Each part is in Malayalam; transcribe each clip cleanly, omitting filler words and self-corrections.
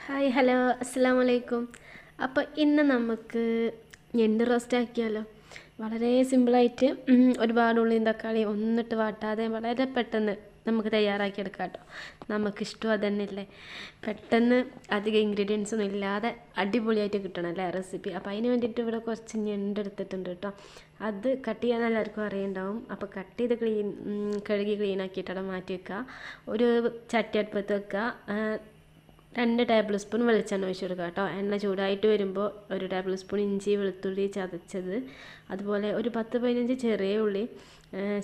ഹായ് ഹലോ അസ്സലാമു അലൈക്കും. അപ്പോൾ ഇന്ന് നമുക്ക് ഞണ്ട് റോസ്റ്റ് ആക്കിയാലോ. വളരെ സിമ്പിളായിട്ട് ഒരുപാട് ഉള്ളിയും തക്കാളി ഒന്നിട്ട് വാട്ടാതെ വളരെ പെട്ടെന്ന് നമുക്ക് തയ്യാറാക്കിയെടുക്കാം കേട്ടോ. നമുക്കിഷ്ടം അതന്നെയല്ലേ, പെട്ടെന്ന് അധികം ഇൻഗ്രീഡിയൻസ് ഒന്നും ഇല്ലാതെ അടിപൊളിയായിട്ട് കിട്ടണം അല്ലേ റെസിപ്പി. അപ്പോൾ അതിന് വേണ്ടിയിട്ട് ഇവിടെ കുറച്ച് ഞണ്ട് എടുത്തിട്ടുണ്ട് കേട്ടോ. അത് കട്ട് ചെയ്യാൻ എല്ലാവർക്കും അറിയുണ്ടാവും. അപ്പോൾ കട്ട് ചെയ്ത് കഴുകി ക്ലീനാക്കിയിട്ട് മാറ്റി വെക്കുക. ഒരു ചട്ടി അടുപ്പത്ത് വെക്കുക. 2 ടേബിൾ സ്പൂൺ വെളിച്ചെണ്ണ ഒഴിച്ച് കൊടുക്കുക കേട്ടോ. എണ്ണ ചൂടായിട്ട് വരുമ്പോൾ 1 ടേബിൾ സ്പൂൺ ഇഞ്ചി വെളുത്തുള്ളി ചതച്ചത്, അതുപോലെ ഒരു 10-15 ചെറിയ ഉള്ളി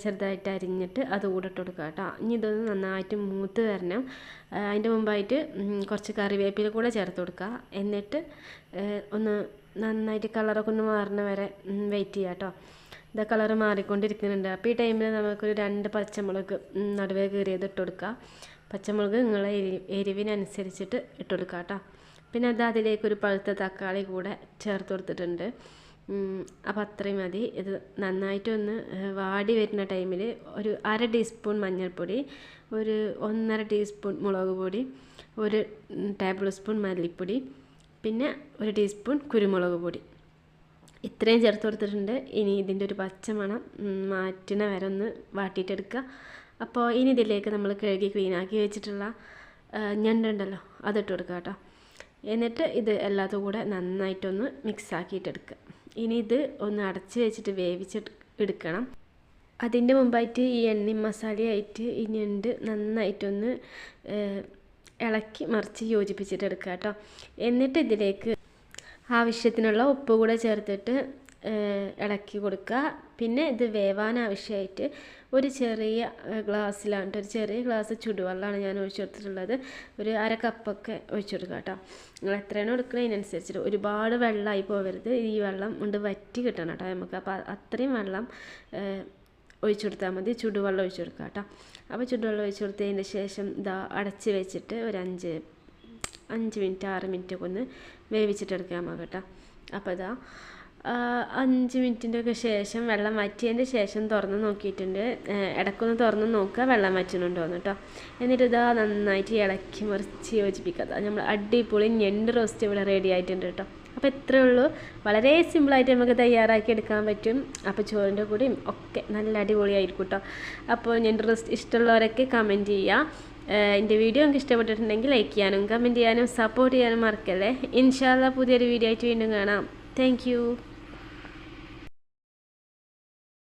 ചെറുതായിട്ട് അരിഞ്ഞിട്ട് അത് കൂടെ ഇട്ട് കൊടുക്കുക കേട്ടോ. ഇനി ഇതൊന്ന് നന്നായിട്ട് മൂത്ത് വരണം. അതിൻ്റെ മുമ്പായിട്ട് കുറച്ച് കറിവേപ്പില കൂടെ ചേർത്ത് കൊടുക്കുക. എന്നിട്ട് ഒന്ന് നന്നായിട്ട് കളറൊക്കെ ഒന്ന് മാറുന്ന വരെ വെയിറ്റ് ചെയ്യുക കേട്ടോ. ഇതാ കളറ് മാറിക്കൊണ്ടിരിക്കുന്നുണ്ട്. അപ്പോൾ ഈ ടൈമിൽ നമുക്കൊരു 2 പച്ചമുളക് നടുവേ കീറിയത് ഇട്ട് കൊടുക്കുക. പച്ചമുളക് നിങ്ങളെ എരിവിനനുസരിച്ചിട്ട് ഇട്ട് കൊടുക്കുക കേട്ടോ. പിന്നെ അതിലേക്കൊരു പഴുത്ത തക്കാളി കൂടെ ചേർത്ത് കൊടുത്തിട്ടുണ്ട്. അപ്പോൾ അത്രയും മതി. ഇത് നന്നായിട്ടൊന്ന് വാടി വരുന്ന ടൈമിൽ ഒരു 1/2 ടീസ്പൂൺ മഞ്ഞൾപ്പൊടി, ഒരു 1.5 ടീസ്പൂൺ മുളക് പൊടി, 1 ടേബിൾ സ്പൂൺ മല്ലിപ്പൊടി, പിന്നെ 1 ടീസ്പൂൺ കുരുമുളക് പൊടി, ഇത്രയും ചേർത്ത് കൊടുത്തിട്ടുണ്ട്. ഇനി ഇതിൻ്റെ ഒരു പച്ചമണം മാറ്റുന്ന വരെ ഒന്ന് വാട്ടിയിട്ടെടുക്കുക. അപ്പോൾ ഇനി ഇതിലേക്ക് നമ്മൾ കഴുകി ക്ലീനാക്കി വെച്ചിട്ടുള്ള ഞണ്ടുണ്ടല്ലോ അതിട്ട് കൊടുക്കുക കേട്ടോ. എന്നിട്ട് ഇത് എല്ലാത്തും കൂടെ നന്നായിട്ടൊന്ന് മിക്സ് ആക്കിയിട്ടെടുക്കുക. ഇനി ഇത് ഒന്ന് അടച്ച് വെച്ചിട്ട് വേവിച്ചിട്ട് എടുക്കണം. അതിൻ്റെ മുമ്പായിട്ട് ഈ എണ്ണയും മസാലയായിട്ട് ഈ ഞണ്ട് നന്നായിട്ടൊന്ന് ഇളക്കി മറിച്ച് യോജിപ്പിച്ചിട്ടെടുക്കുക കേട്ടോ. എന്നിട്ട് ഇതിലേക്ക് ആവശ്യത്തിനുള്ള ഉപ്പ് കൂടെ ചേർത്തിട്ട് ഇളക്കി കൊടുക്കുക. പിന്നെ ഇത് വേവാൻ ആവശ്യമായിട്ട് ഒരു ചെറിയ ഗ്ലാസ്സിലാണ്, ഒരു ചെറിയ ഗ്ലാസ് ചുടുവെള്ളമാണ് ഞാൻ ഒഴിച്ചു കൊടുത്തിട്ടുള്ളത്. ഒരു 1/2 കപ്പൊക്കെ ഒഴിച്ചു കൊടുക്കുക കേട്ടോ. നിങ്ങൾ എത്രയാണോ എടുക്കുന്നത് അതിനനുസരിച്ചിട്ട്. ഒരുപാട് വെള്ളമായി പോകരുത്, ഈ വെള്ളം കൊണ്ട് വറ്റി കിട്ടണം കേട്ടോ നമുക്ക്. അപ്പോൾ അത്രയും വെള്ളം ഒഴിച്ചു കൊടുത്താൽ മതി. ചുടുവെള്ളം ഒഴിച്ചു കൊടുക്കുക കേട്ടോ. അപ്പോൾ ചുടുവെള്ളം ഒഴിച്ചു കൊടുത്തതിന് ശേഷം ഇതാ അടച്ച് വെച്ചിട്ട് ഒരു 5 മിനിറ്റ് 6 മിനിറ്റ് ഒക്കെ ഒന്ന് വേവിച്ചിട്ടെടുക്കാൻ നമുക്ക് കേട്ടോ. അപ്പോൾ ഇതാ 5 മിനിറ്റിൻ്റെ ഒക്കെ ശേഷം വെള്ളം വറ്റിയതിൻ്റെ ശേഷം തുറന്ന് നോക്കിയിട്ടുണ്ട്. ഇടയ്ക്കൊന്ന് തുറന്ന് നോക്കുക വെള്ളം വറ്റുന്നുണ്ടോയെന്ന് കേട്ടോ. എന്നിട്ട് ഇതാ നന്നായിട്ട് ഇളക്കി മറിച്ച് യോജിപ്പിക്കുക. നമ്മൾ അടിപൊളി ഞണ്ട് റോസ്റ്റ് ഇവിടെ റെഡി ആയിട്ടുണ്ട് കേട്ടോ. അപ്പോൾ ഇത്രയേ ഉള്ളൂ. വളരെ സിമ്പിളായിട്ട് നമുക്ക് തയ്യാറാക്കി എടുക്കാൻ പറ്റും. അപ്പോൾ ചോറിൻ്റെ കൂടെയും ഒക്കെ നല്ല അടിപൊളിയായിരിക്കും കേട്ടോ. അപ്പോൾ ഞണ്ട് റോസ്റ്റ് ഇഷ്ടമുള്ളവരൊക്കെ കമൻറ്റ് ചെയ്യുക. എൻ്റെ വീഡിയോ നിങ്ങൾക്ക് ഇഷ്ടപ്പെട്ടിട്ടുണ്ടെങ്കിൽ ലൈക്ക് ചെയ്യാനും കമൻറ്റ് ചെയ്യാനും സപ്പോർട്ട് ചെയ്യാനും മറക്കല്ലേ. ഇൻഷാ അല്ലാഹ് പുതിയൊരു വീഡിയോ ആയിട്ട് വീണ്ടും കാണാം. Thank you.